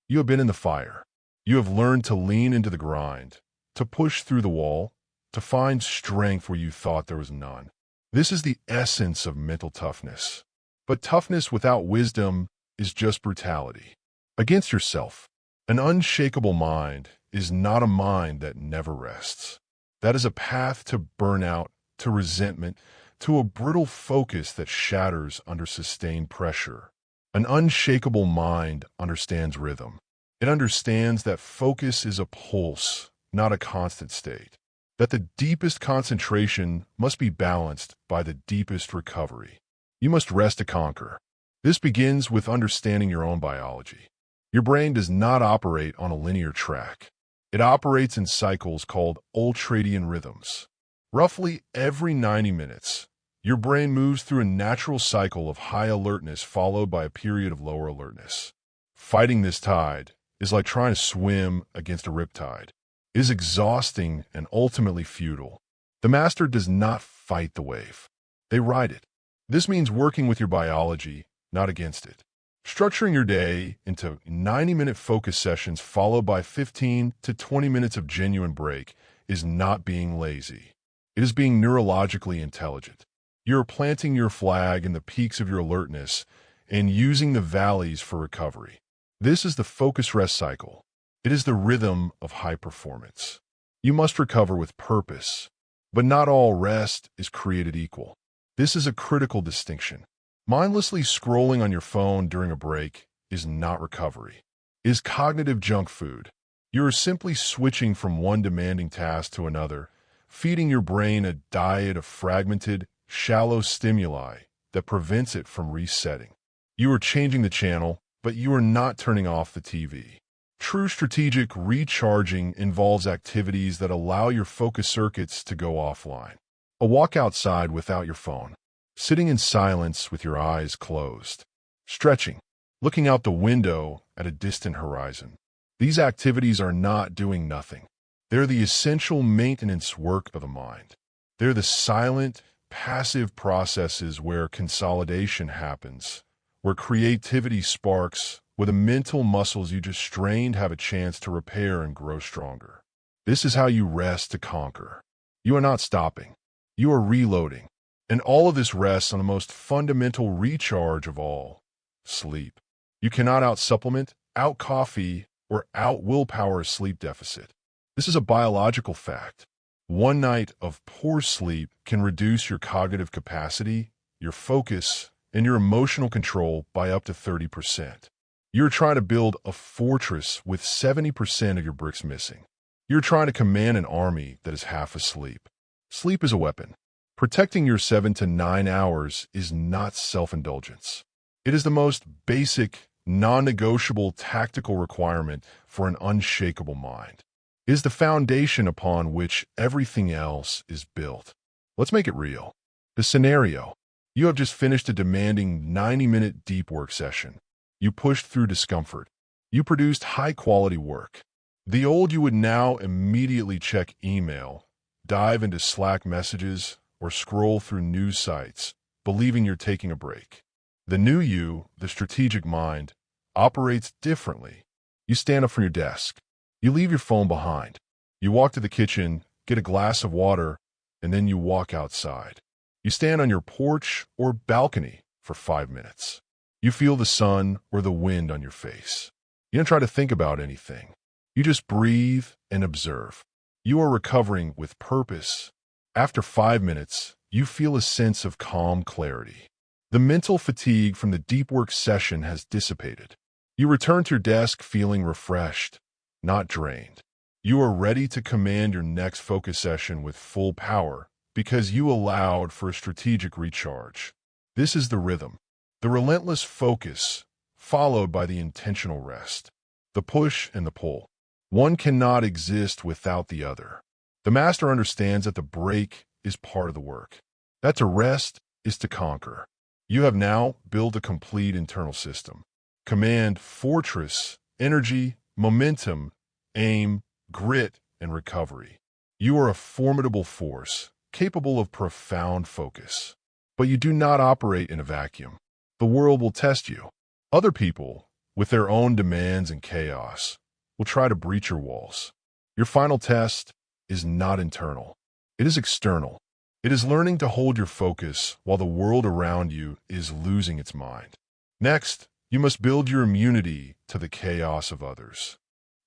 You have been in the fire. You have learned to lean into the grind, to push through the wall, to find strength where you thought there was none. This is the essence of mental toughness. But toughness without wisdom is just brutality. Against yourself. An unshakable mind is not a mind that never rests. That is a path to burnout, to resentment, to a brittle focus that shatters under sustained pressure. An unshakable mind understands rhythm. It understands that focus is a pulse, not a constant state. That the deepest concentration must be balanced by the deepest recovery. You must rest to conquer. This begins with understanding your own biology. Your brain does not operate on a linear track. It operates in cycles called ultradian rhythms. Roughly every 90 minutes, your brain moves through a natural cycle of high alertness followed by a period of lower alertness. Fighting this tide is like trying to swim against a riptide. It is exhausting and ultimately futile. The master does not fight the wave. They ride it. This means working with your biology, not against it. Structuring your day into 90-minute focus sessions followed by 15 to 20 minutes of genuine break is not being lazy. It is being neurologically intelligent. You are planting your flag in the peaks of your alertness and using the valleys for recovery. This is the focus-rest cycle. It is the rhythm of high performance. You must recover with purpose, but not all rest is created equal. This is a critical distinction. Mindlessly scrolling on your phone during a break is not recovery. It is cognitive junk food. You are simply switching from one demanding task to another, feeding your brain a diet of fragmented, shallow stimuli that prevents it from resetting. You are changing the channel, but you are not turning off the TV. True strategic recharging involves activities that allow your focus circuits to go offline. A walk outside without your phone. Sitting in silence with your eyes closed. Stretching. Looking out the window at a distant horizon. These activities are not doing nothing. They're the essential maintenance work of the mind. They're the silent, passive processes where consolidation happens, where creativity sparks, where the mental muscles you just strained have a chance to repair and grow stronger. This is how you rest to conquer. You are not stopping. You are reloading. And all of this rests on the most fundamental recharge of all, sleep. You cannot out-supplement, out-coffee, or out-willpower a sleep deficit. This is a biological fact. One night of poor sleep can reduce your cognitive capacity, your focus, and your emotional control by up to 30%. You're trying to build a fortress with 70% of your bricks missing. You're trying to command an army that is half asleep. Sleep is a weapon. Protecting your 7 to 9 hours is not self-indulgence. It is the most basic, non-negotiable tactical requirement for an unshakable mind. It is the foundation upon which everything else is built. Let's make it real. The scenario. You have just finished a demanding 90-minute deep work session. You pushed through discomfort. You produced high-quality work. The old you would now immediately check email, dive into Slack messages, or scroll through news sites, believing you're taking a break. The new you, the strategic mind, operates differently. You stand up from your desk. You leave your phone behind. You walk to the kitchen, get a glass of water, and then you walk outside. You stand on your porch or balcony for 5 minutes. You feel the sun or the wind on your face. You don't try to think about anything. You just breathe and observe. You are recovering with purpose, After 5 minutes, you feel a sense of calm clarity. The mental fatigue from the deep work session has dissipated. You return to your desk feeling refreshed, not drained. You are ready to command your next focus session with full power because you allowed for a strategic recharge. This is the rhythm. The relentless focus, followed by the intentional rest. The push and the pull. One cannot exist without the other. The master understands that the break is part of the work. That to rest is to conquer. You have now built a complete internal system. Command, fortress, energy, momentum, aim, grit, and recovery. You are a formidable force, capable of profound focus. But you do not operate in a vacuum. The world will test you. Other people, with their own demands and chaos, will try to breach your walls. Your final test is not internal. It is external. It is learning to hold your focus while the world around you is losing its mind. Next, you must build your immunity to the chaos of others.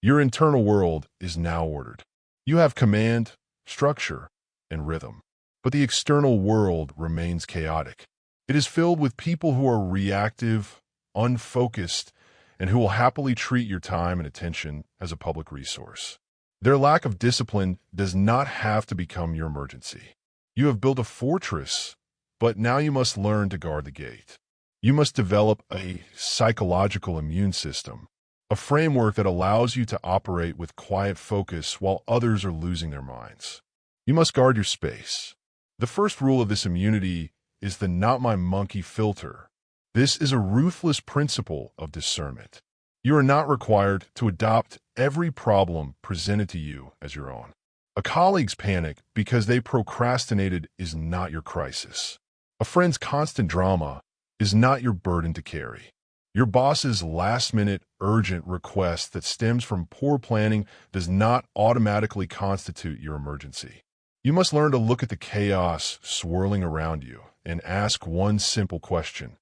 Your internal world is now ordered. You have command, structure, and rhythm. But the external world remains chaotic. It is filled with people who are reactive, unfocused, and who will happily treat your time and attention as a public resource. Their lack of discipline does not have to become your emergency. You have built a fortress, but now you must learn to guard the gate. You must develop a psychological immune system, a framework that allows you to operate with quiet focus while others are losing their minds. You must guard your space. The first rule of this immunity is the not my monkey filter. This is a ruthless principle of discernment. You are not required to adopt every problem presented to you as your own. A colleague's panic because they procrastinated is not your crisis. A friend's constant drama is not your burden to carry. Your boss's last-minute urgent request that stems from poor planning does not automatically constitute your emergency. You must learn to look at the chaos swirling around you and ask one simple question.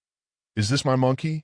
Is this my monkey?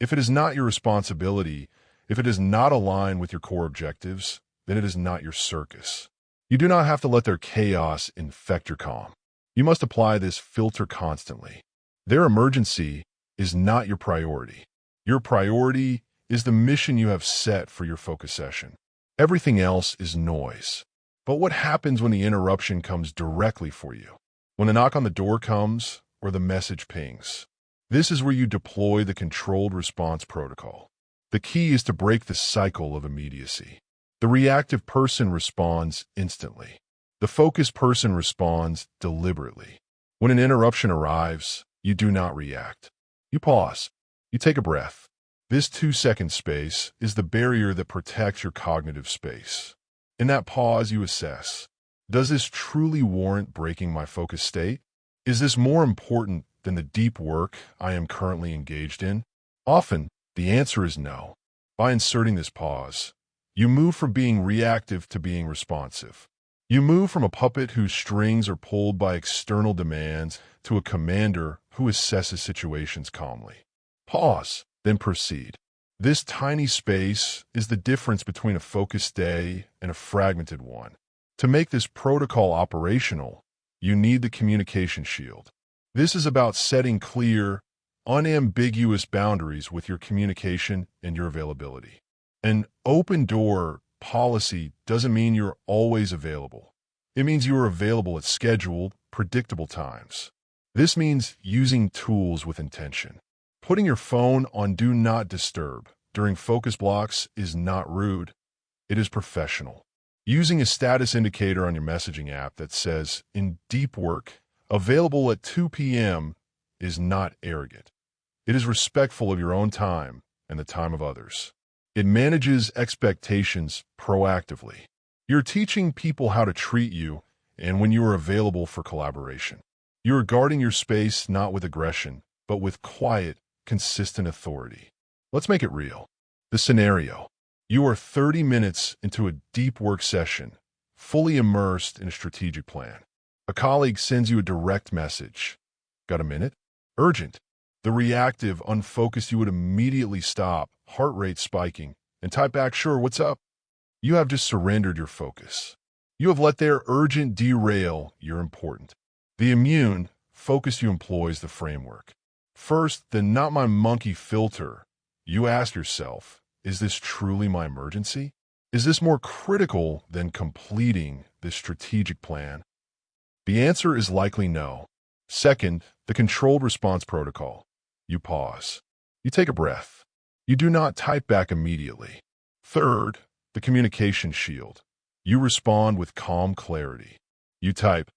If it is not your responsibility, if it does not align with your core objectives, then it is not your circus. You do not have to let their chaos infect your calm. You must apply this filter constantly. Their emergency is not your priority. Your priority is the mission you have set for your focus session. Everything else is noise. But what happens when the interruption comes directly for you? When a knock on the door comes or the message pings? This is where you deploy the controlled response protocol. The key is to break the cycle of immediacy. The reactive person responds instantly. The focused person responds deliberately. When an interruption arrives, you do not react. You pause. You take a breath. This 2-second space is the barrier that protects your cognitive space. In that pause, you assess, does this truly warrant breaking my focus state? Is this more important than the deep work I am currently engaged in? Often, the answer is no. By inserting this pause, you move from being reactive to being responsive. You move from a puppet whose strings are pulled by external demands to a commander who assesses situations calmly. Pause, then proceed. This tiny space is the difference between a focused day and a fragmented one. To make this protocol operational, you need the communication shield. This is about setting clear, unambiguous boundaries with your communication and your availability. An open door policy doesn't mean you're always available. It means you are available at scheduled, predictable times. This means using tools with intention. Putting your phone on Do Not Disturb during focus blocks is not rude. It is professional. Using a status indicator on your messaging app that says, in deep work, available at 2 p.m. is not arrogant. It is respectful of your own time and the time of others. It manages expectations proactively. You're teaching people how to treat you and when you are available for collaboration. You are guarding your space not with aggression, but with quiet, consistent authority. Let's make it real. The scenario. You are 30 minutes into a deep work session, fully immersed in a strategic plan. A colleague sends you a direct message. Got a minute? Urgent. The reactive, unfocused you would immediately stop, heart rate spiking, and type back, sure, what's up? You have just surrendered your focus. You have let their urgent derail your important. The immune focus you employs the framework. First, the not my monkey filter. You ask yourself, is this truly my emergency? Is this more critical than completing this strategic plan? The answer is likely no. Second, the controlled response protocol. You pause. You take a breath. You do not type back immediately. Third, the communication shield. You respond with calm clarity. You type,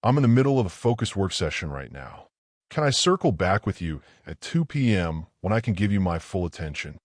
I'm in the middle of a focused work session right now. Can I circle back with you at 2 p.m. when I can give you my full attention?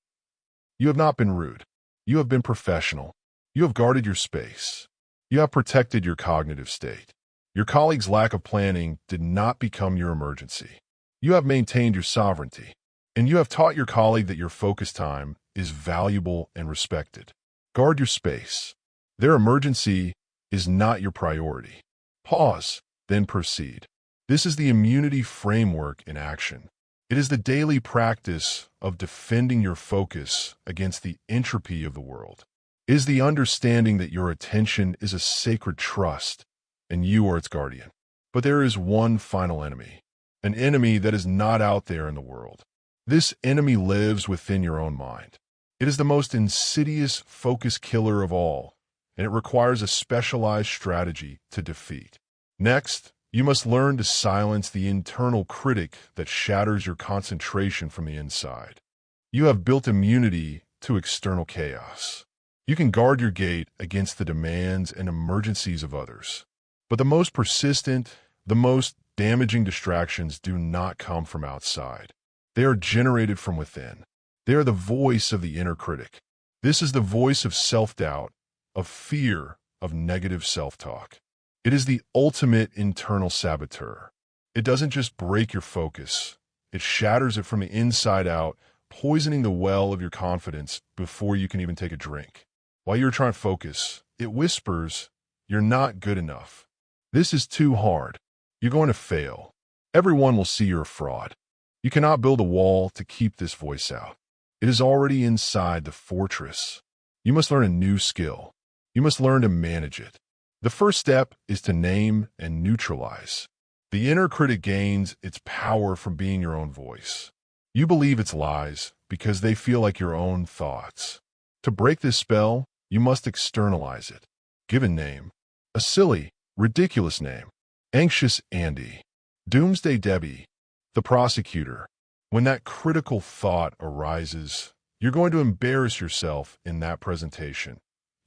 You have not been rude. You have been professional. You have guarded your space. You have protected your cognitive state. Your colleague's lack of planning did not become your emergency. You have maintained your sovereignty. And you have taught your colleague that your focus time is valuable and respected. Guard your space. Their emergency is not your priority. Pause, then proceed. This is the immunity framework in action. It is the daily practice of defending your focus against the entropy of the world. It is the understanding that your attention is a sacred trust and you are its guardian. But there is one final enemy, an enemy that is not out there in the world. This enemy lives within your own mind. It is the most insidious focus killer of all, and it requires a specialized strategy to defeat. Next, you must learn to silence the internal critic that shatters your concentration from the inside. You have built immunity to external chaos. You can guard your gate against the demands and emergencies of others. But the most persistent, the most damaging distractions do not come from outside. They are generated from within. They are the voice of the inner critic. This is the voice of self-doubt, of fear, of negative self-talk. It is the ultimate internal saboteur. It doesn't just break your focus. It shatters it from the inside out, poisoning the well of your confidence before you can even take a drink. While you're trying to focus, it whispers, you're not good enough. This is too hard. You're going to fail. Everyone will see you're a fraud. You cannot build a wall to keep this voice out. It is already inside the fortress. You must learn a new skill. You must learn to manage it. The first step is to name and neutralize. The inner critic gains its power from being your own voice. You believe its lies because they feel like your own thoughts. To break this spell, you must externalize it. Give a name. A silly, ridiculous name. Anxious Andy. Doomsday Debbie. The prosecutor. When that critical thought arises, you're going to embarrass yourself in that presentation.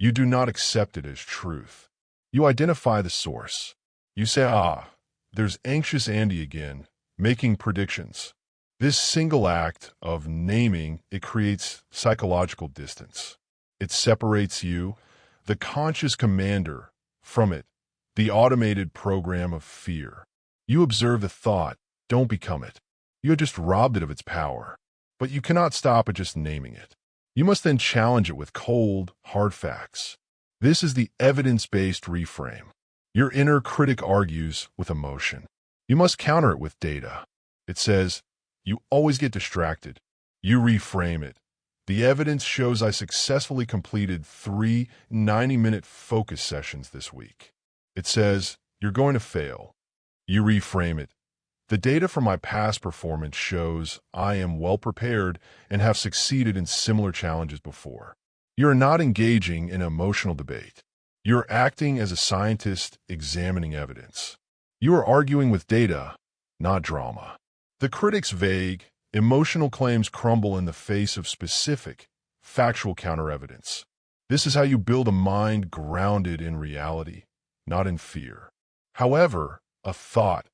You do not accept it as truth. You identify the source. You say, there's anxious Andy again, making predictions. This single act of naming, it creates psychological distance. It separates you, the conscious commander, from it, the automated program of fear. You observe the thought, don't become it. You have just robbed it of its power. But you cannot stop at just naming it. You must then challenge it with cold, hard facts. This is the evidence-based reframe. Your inner critic argues with emotion. You must counter it with data. It says, you always get distracted. You reframe it. The evidence shows I successfully completed 3 90-minute focus sessions this week. It says, you're going to fail. You reframe it. The data from my past performance shows I am well prepared and have succeeded in similar challenges before. You're not engaging in emotional debate. You're acting as a scientist examining evidence. You are arguing with data, not drama. The critic's vague, emotional claims crumble in the face of specific, factual counter-evidence. This is how you build a mind grounded in reality, not in fear. However, a thought,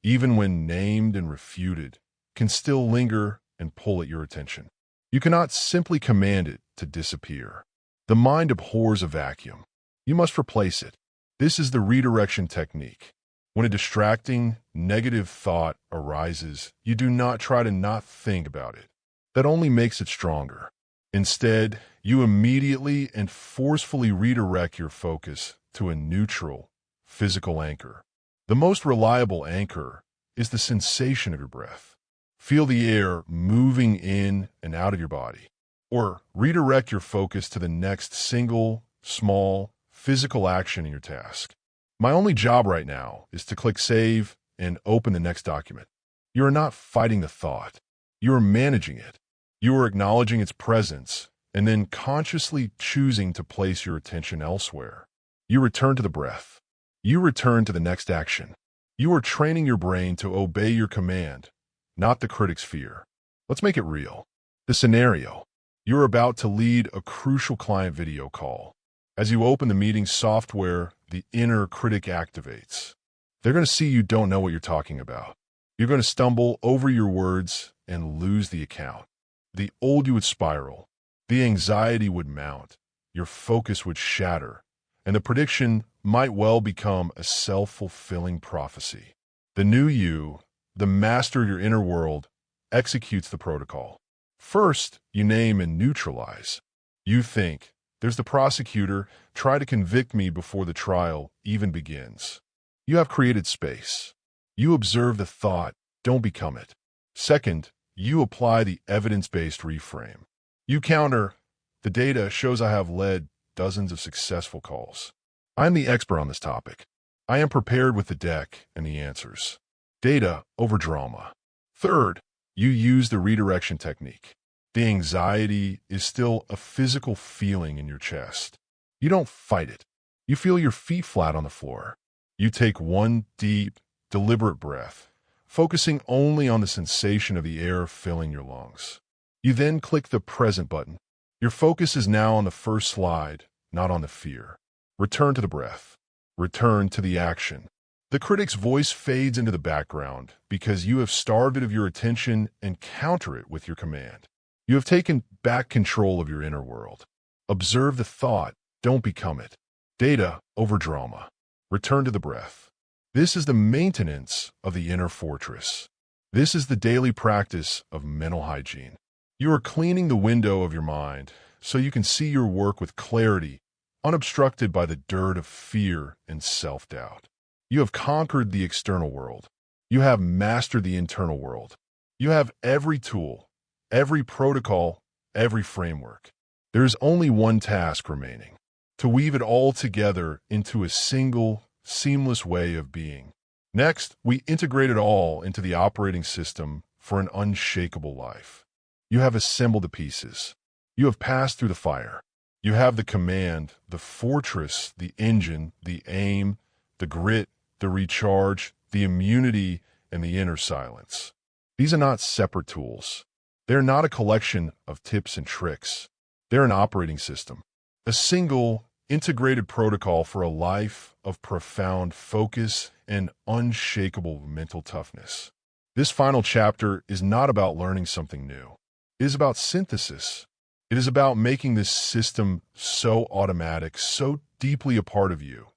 even when named and refuted, can still linger and pull at your attention. You cannot simply command it to disappear. The mind abhors a vacuum. You must replace it. This is the redirection technique. When a distracting, negative thought arises, you do not try to not think about it. That only makes it stronger. Instead, you immediately and forcefully redirect your focus to a neutral, physical anchor. The most reliable anchor is the sensation of your breath. Feel the air moving in and out of your body. Or redirect your focus to the next single, small, physical action in your task. My only job right now is to click save and open the next document. You are not fighting the thought. You are managing it. You are acknowledging its presence and then consciously choosing to place your attention elsewhere. You return to the breath. You return to the next action. You are training your brain to obey your command, not the critic's fear. Let's make it real. The scenario. You're about to lead a crucial client video call. As you open the meeting software, the inner critic activates. They're going to see you don't know what you're talking about. You're going to stumble over your words and lose the account. The old you would spiral. The anxiety would mount. Your focus would shatter. And the prediction might well become a self-fulfilling prophecy. The new you, the master of your inner world, executes the protocol. First, you name and neutralize. You think, there's the prosecutor, try to convict me before the trial even begins. You have created space. You observe the thought, don't become it. Second, you apply the evidence-based reframe. You counter, the data shows I have led dozens of successful calls. I am the expert on this topic. I am prepared with the deck and the answers. Data over drama. Third, you use the redirection technique. The anxiety is still a physical feeling in your chest. You don't fight it. You feel your feet flat on the floor. You take one deep, deliberate breath, focusing only on the sensation of the air filling your lungs. You then click the present button. Your focus is now on the first slide, not on the fear. Return to the breath. Return to the action. The critic's voice fades into the background because you have starved it of your attention and counter it with your command. You have taken back control of your inner world. Observe the thought, don't become it. Data over drama. Return to the breath. This is the maintenance of the inner fortress. This is the daily practice of mental hygiene. You are cleaning the window of your mind so you can see your work with clarity, unobstructed by the dirt of fear and self-doubt. You have conquered the external world. You have mastered the internal world. You have every tool, every protocol, every framework. There is only one task remaining: to weave it all together into a single, seamless way of being. Next, we integrate it all into the operating system for an unshakable life. You have assembled the pieces. You have passed through the fire. You have the command, the fortress, the engine, the aim, the grit, the recharge, the immunity, and the inner silence. These are not separate tools. They're not a collection of tips and tricks. They're an operating system, a single, integrated protocol for a life of profound focus and unshakable mental toughness. This final chapter is not about learning something new. It is about synthesis. It is about making this system so automatic, so deeply a part of you,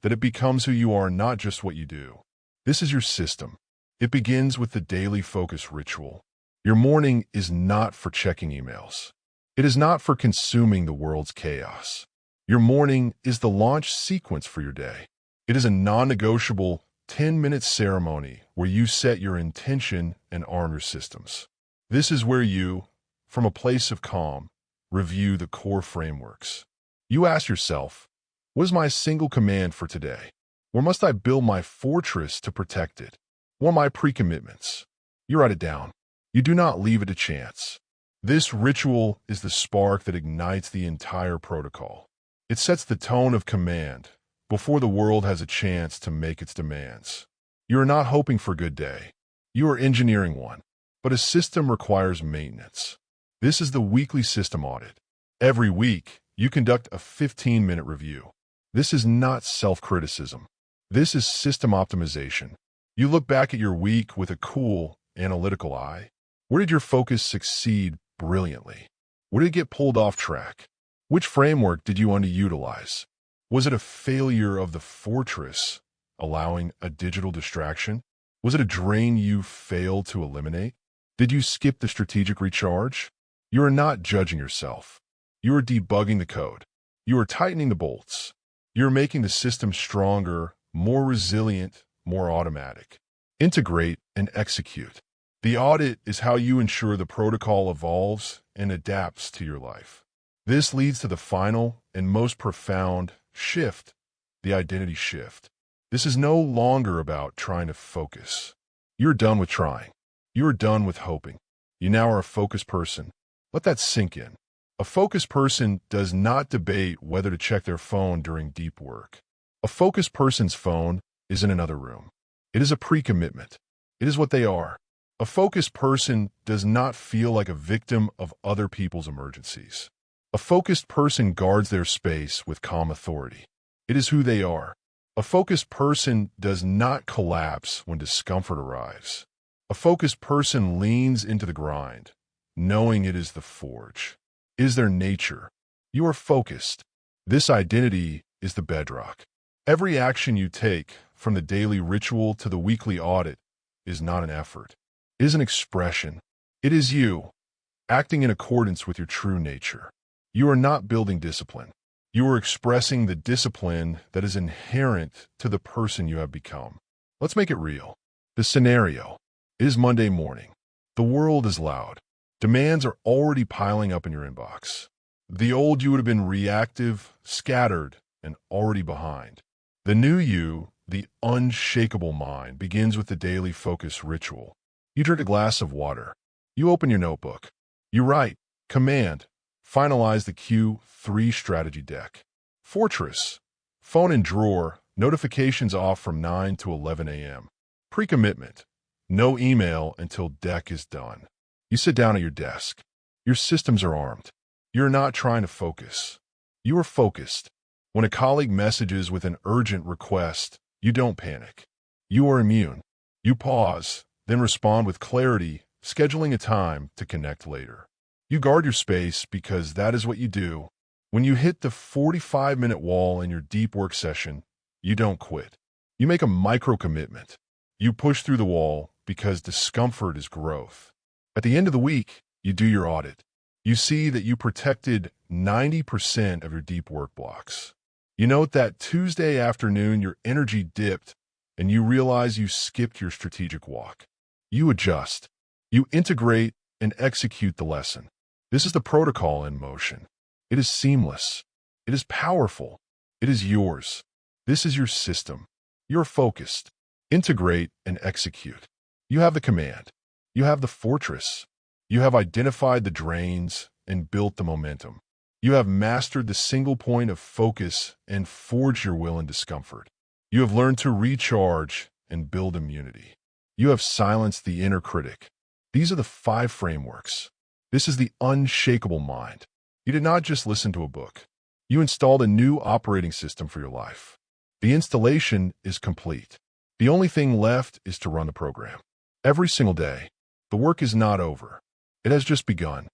that it becomes who you are, not just what you do. This is your system. It begins with the daily focus ritual. Your morning is not for checking emails. It is not for consuming the world's chaos. Your morning is the launch sequence for your day. It is a non-negotiable 10-minute ceremony where you set your intention and arm your systems. This is where you, from a place of calm, review the core frameworks. You ask yourself, what is my single command for today? Where must I build my fortress to protect it? What are my pre-commitments? You write it down. You do not leave it to chance. This ritual is the spark that ignites the entire protocol. It sets the tone of command before the world has a chance to make its demands. You are not hoping for a good day. You are engineering one. But a system requires maintenance. This is the weekly system audit. Every week, you conduct a 15-minute review. This is not self-criticism. This is system optimization. You look back at your week with a cool, analytical eye. Where did your focus succeed brilliantly? Where did it get pulled off track? Which framework did you underutilize? Was it a failure of the fortress, allowing a digital distraction? Was it a drain you failed to eliminate? Did you skip the strategic recharge? You are not judging yourself. You are debugging the code. You are tightening the bolts. You are making the system stronger, more resilient, more automatic. Integrate and execute. The audit is how you ensure the protocol evolves and adapts to your life. This leads to the final and most profound Shift, the identity shift. This is no longer about trying to focus. You're done with trying. You're done with hoping. You now are a focused person. Let that sink in. A focused person does not debate whether to check their phone during deep work. A focused person's phone is in another room. It is a pre-commitment. It is what they are. A focused person does not feel like a victim of other people's emergencies. A focused person guards their space with calm authority. It is who they are. A focused person does not collapse when discomfort arrives. A focused person leans into the grind, knowing it is the forge. It is their nature. You are focused. This identity is the bedrock. Every action you take, from the daily ritual to the weekly audit, is not an effort. It is an expression. It is you, acting in accordance with your true nature. You are not building discipline. You are expressing the discipline that is inherent to the person you have become. Let's make it real. The scenario is Monday morning. The world is loud. Demands are already piling up in your inbox. The old you would have been reactive, scattered, and already behind. The new you, the unshakable mind, begins with the daily focus ritual. You drink a glass of water. You open your notebook. You write, command, finalize the Q3 strategy deck. Fortress, phone in drawer, notifications off from 9 to 11 a.m. Pre-commitment, no email until deck is done. You sit down at your desk. Your systems are armed. You're not trying to focus. You are focused. When a colleague messages with an urgent request, you don't panic. You are immune. You pause, then respond with clarity, scheduling a time to connect later. You guard your space because that is what you do. When you hit the 45-minute wall in your deep work session, you don't quit. You make a micro-commitment. You push through the wall because discomfort is growth. At the end of the week, you do your audit. You see that you protected 90% of your deep work blocks. You note that Tuesday afternoon your energy dipped and you realize you skipped your strategic walk. You adjust. You integrate and execute the lesson. This is the protocol in motion. It is seamless. It is powerful. It is yours. This is your system. You're focused. Integrate and execute. You have the command. You have the fortress. You have identified the drains and built the momentum. You have mastered the single point of focus and forged your will in discomfort. You have learned to recharge and build immunity. You have silenced the inner critic. These are the 5 frameworks. This is the unshakable mind. You did not just listen to a book. You installed a new operating system for your life. The installation is complete. The only thing left is to run the program. Every single day, the work is not over. It has just begun.